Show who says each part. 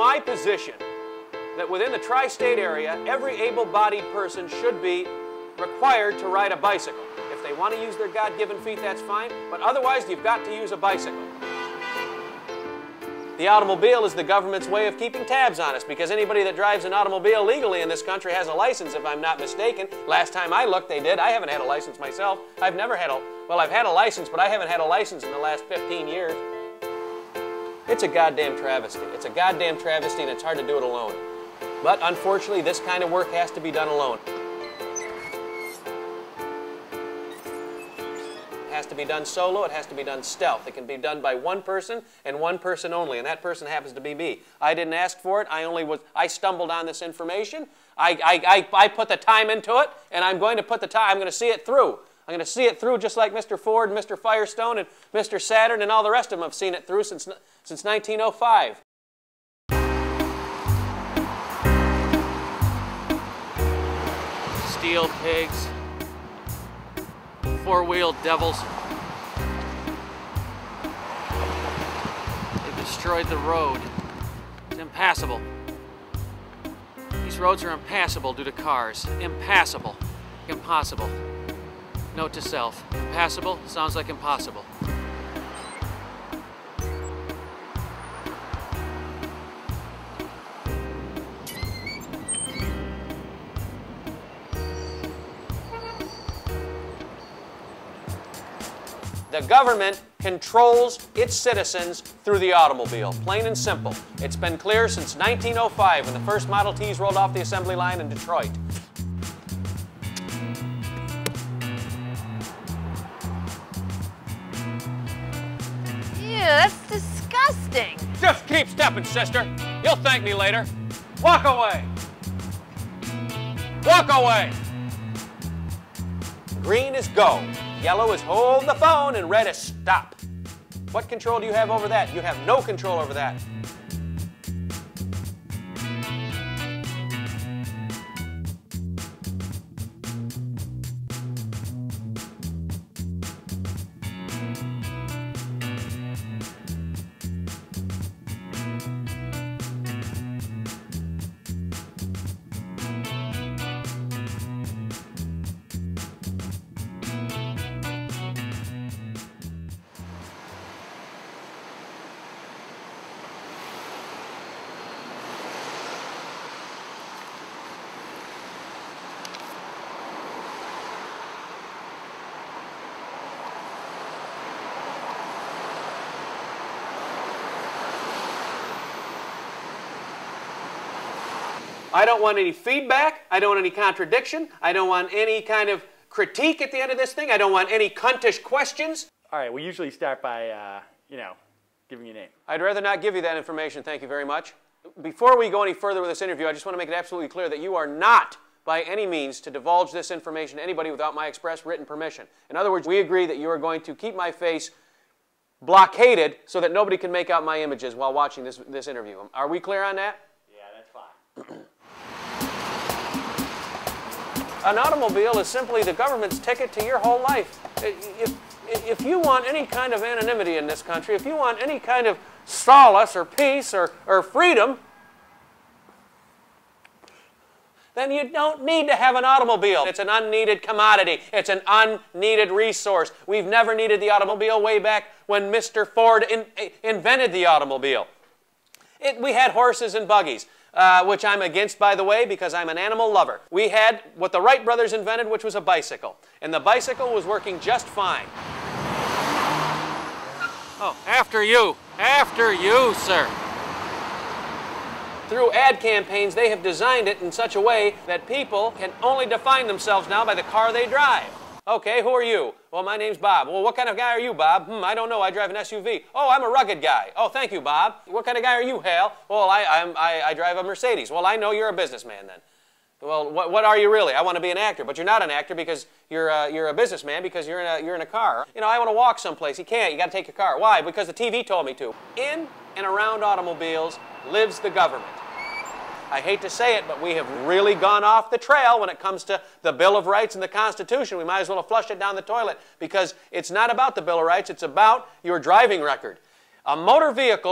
Speaker 1: my position that within the tri-state area, every able-bodied person should be required to ride a bicycle. If they want to use their God-given feet, that's fine, but otherwise you've got to use a bicycle. The automobile is the government's way of keeping tabs on us, because anybody that drives an automobile legally in this country has a license, if I'm not mistaken. Last time I looked, they did. I haven't had a license myself. I've never had a, well, I've had a license, but I haven't had a license in the last 15 years. It's a goddamn travesty. It's a goddamn travesty, and it's hard to do it alone. But unfortunately, this kind of work has to be done alone. It has to be done solo, it has to be done stealth. It can be done by one person and one person only, and that person happens to be me. I didn't ask for it, I stumbled on this information. I put the time into it, and I'm going to put the time, I'm going to see it through. I'm going to see it through just like Mr. Ford and Mr. Firestone and Mr. Saturn and all the rest of them have seen it through since 1905. Steel pigs. Four-wheeled devils. They've destroyed the road. It's impassable. These roads are impassable due to cars. Impassable. Impossible. Note to self. Impassable sounds like impossible. The government controls its citizens through the automobile, plain and simple. It's been clear since 1905 when the first Model Ts rolled off the assembly line in Detroit.
Speaker 2: Ew, that's disgusting.
Speaker 1: Just keep stepping, sister. You'll thank me later. Walk away. Walk away. Green is go. Yellow is hold the phone, and red is stop. What control do you have over that? You have no control over that. I don't want any feedback. I don't want any contradiction. I don't want any kind of critique at the end of this thing. I don't want any cuntish questions.
Speaker 3: All right, we usually start by, giving you a name.
Speaker 1: I'd rather not give you that information, thank you very much. Before we go any further with this interview, I just want to make it absolutely clear that you are not, by any means, to divulge this information to anybody without my express written permission. In other words, we agree that you are going to keep my face blockaded so that nobody can make out my images while watching this interview. Are we clear on that?
Speaker 3: Yeah, that's fine.
Speaker 1: An automobile is simply the government's ticket to your whole life. If you want any kind of anonymity in this country, if you want any kind of solace or peace or freedom, then you don't need to have an automobile. It's an unneeded commodity. It's an unneeded resource. We've never needed the automobile way back when Mr. Ford invented the automobile. We had horses and buggies. Which I'm against, by the way, because I'm an animal lover. We had what the Wright brothers invented, which was a bicycle. And the bicycle was working just fine. Oh, after you, sir. Through ad campaigns, they have designed it in such a way that people can only define themselves now by the car they drive. Okay, who are you? Well, my name's Bob. Well, what kind of guy are you, Bob? I don't know. I drive an SUV. Oh, I'm a rugged guy. Oh, thank you, Bob. What kind of guy are you, Hal? Well, I drive a Mercedes. Well, I know you're a businessman then. Well, what are you really? I want to be an actor, but you're not an actor because you're a businessman because you're in a car. You know, I want to walk someplace. You can't. You got to take your car. Why? Because the TV told me to. In and around automobiles lives the government. I hate to say it, but we have really gone off the trail when it comes to the Bill of Rights and the Constitution. We might as well have flushed it down the toilet because it's not about the Bill of Rights, it's about your driving record. A motor vehicle